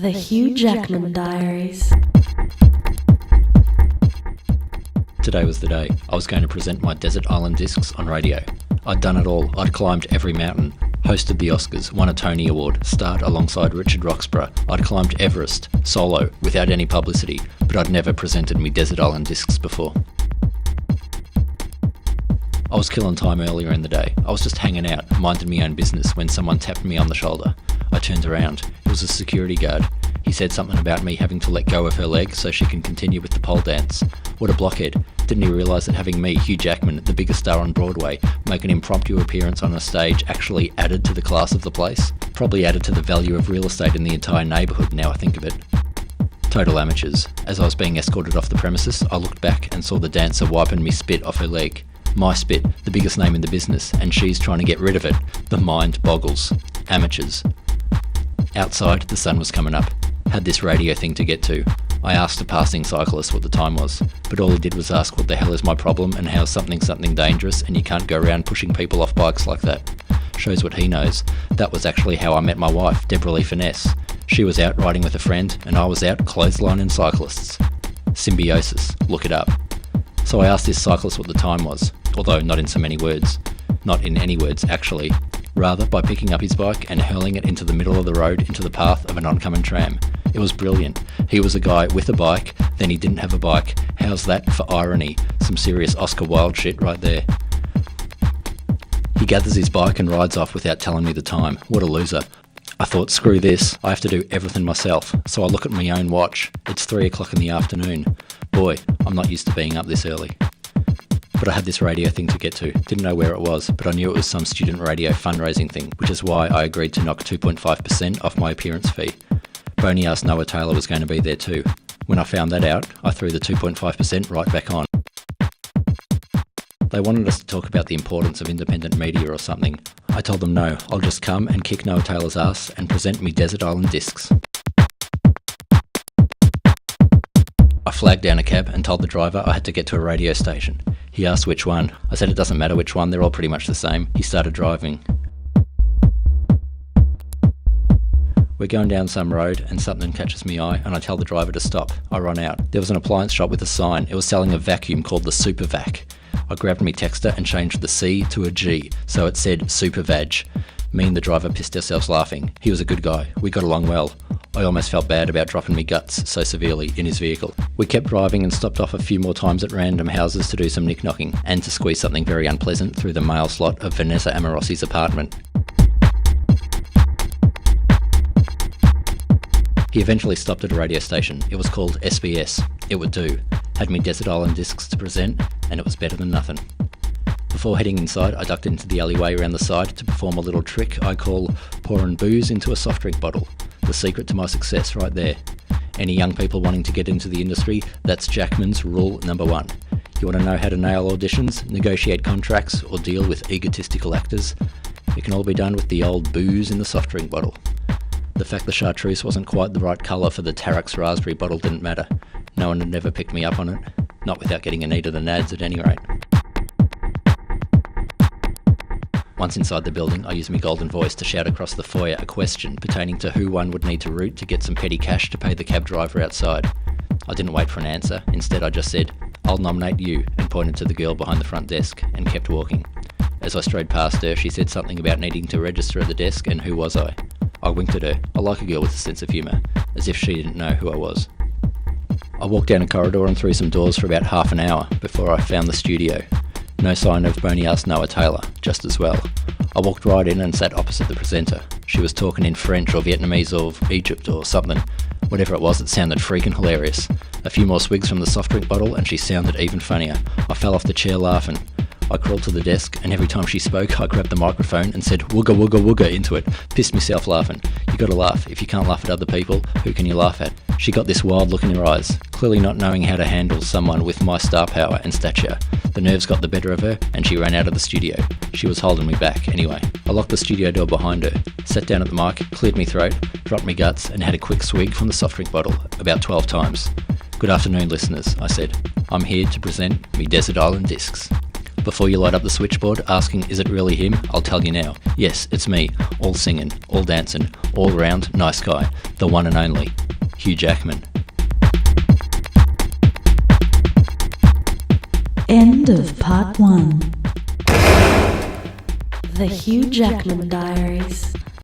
The Hugh Jackman Diaries. Today was the day. I was going to present my Desert Island Discs on radio. I'd done it all. I'd climbed every mountain, hosted the Oscars, won a Tony Award, starred alongside Richard Roxburgh. I'd climbed Everest, solo, without any publicity, but I'd never presented me Desert Island Discs before. I was killing time earlier in the day. I was just hanging out, minding my own business, when someone tapped me on the shoulder. I turned around. It was a security guard. He said something about me having to let go of her leg so she can continue with the pole dance. What a blockhead. Didn't he realise that having me, Hugh Jackman, the biggest star on Broadway, make an impromptu appearance on a stage actually added to the class of the place? Probably added to the value of real estate in the entire neighbourhood, now I think of it. Total amateurs. As I was being escorted off the premises, I looked back and saw the dancer wiping me spit off her leg. My spit, the biggest name in the business, and she's trying to get rid of it. The mind boggles. Amateurs. Outside, the sun was coming up. Had this radio thing to get to. I asked a passing cyclist what the time was, but all he did was ask what the hell is my problem and how something dangerous and you can't go around pushing people off bikes like that. Shows what he knows. That was actually how I met my wife, Deborah Lee Finesse. She was out riding with a friend and I was out clotheslining cyclists. Symbiosis. Look it up. So I asked this cyclist what the time was, although not in so many words. Not in any words, actually. Rather by picking up his bike and hurling it into the middle of the road into the path of an oncoming tram. It was brilliant. He was a guy with a bike, then he didn't have a bike. How's that for irony? Some serious Oscar Wilde shit right there. He gathers his bike and rides off without telling me the time. What a loser. I thought, screw this, I have to do everything myself. So I look at my own watch. It's 3 o'clock in the afternoon. Boy, I'm not used to being up this early. But I had this radio thing to get to. Didn't know where it was, but I knew it was some student radio fundraising thing, which is why I agreed to knock 2.5% off my appearance fee. Bony-ass Noah Taylor was going to be there too. When I found that out, I threw the 2.5% right back on. They wanted us to talk about the importance of independent media or something. I told them no, I'll just come and kick Noah Taylor's ass and present me Desert Island Discs. I flagged down a cab and told the driver I had to get to a radio station. He asked which one. I said it doesn't matter which one, they're all pretty much the same. He started driving. We're going down some road and something catches me eye and I tell the driver to stop. I run out. There was an appliance shop with a sign. It was selling a vacuum called the Super Vac. I grabbed me texter and changed the C to a G, so it said Super Vag. Me and the driver pissed ourselves laughing. He was a good guy. We got along well. I almost felt bad about dropping me guts so severely in his vehicle. We kept driving and stopped off a few more times at random houses to do some knick-knocking and to squeeze something very unpleasant through the mail slot of Vanessa Amorosi's apartment. He eventually stopped at a radio station. It was called SBS. It would do. Had me Desert Island Discs to present, and it was better than nothing. Before heading inside, I ducked into the alleyway around the side to perform a little trick I call pouring booze into a soft drink bottle. The secret to my success right there. Any young people wanting to get into the industry, that's Jackman's rule number 1. You want to know how to nail auditions, negotiate contracts, or deal with egotistical actors? It can all be done with the old booze in the soft drink bottle. The fact the chartreuse wasn't quite the right colour for the Tarek's raspberry bottle didn't matter. No one had ever picked me up on it. Not without getting a need of the nads at any rate. Once inside the building, I used my golden voice to shout across the foyer a question pertaining to who one would need to route to get some petty cash to pay the cab driver outside. I didn't wait for an answer. Instead, I just said, "I'll nominate you," and pointed to the girl behind the front desk, and kept walking. As I strode past her, she said something about needing to register at the desk, and who was I? I winked at her. I like a girl with a sense of humour, as if she didn't know who I was. I walked down a corridor and through some doors for about half an hour before I found the studio. No sign of bony-ass Noah Taylor, just as well. I walked right in and sat opposite the presenter. She was talking in French or Vietnamese or Egypt or something. Whatever it was, it sounded freaking hilarious. A few more swigs from the soft drink bottle and she sounded even funnier. I fell off the chair laughing. I crawled to the desk and every time she spoke I grabbed the microphone and said wooga wooga wooga into it. Pissed myself laughing. You gotta laugh. If you can't laugh at other people, who can you laugh at? She got this wild look in her eyes, clearly not knowing how to handle someone with my star power and stature. The nerves got the better of her and she ran out of the studio. She was holding me back anyway. I locked the studio door behind her, sat down at the mic, cleared me throat, dropped me guts and had a quick swig from the soft drink bottle, about 12 times. "Good afternoon listeners," I said. "I'm here to present me Desert Island Discs." before you light up the switchboard asking, is it really him? I'll tell you now. Yes, it's me. All singing, all dancing, all round, nice guy. The one and only, Hugh Jackman. End of part 1. The Hugh Jackman Diaries.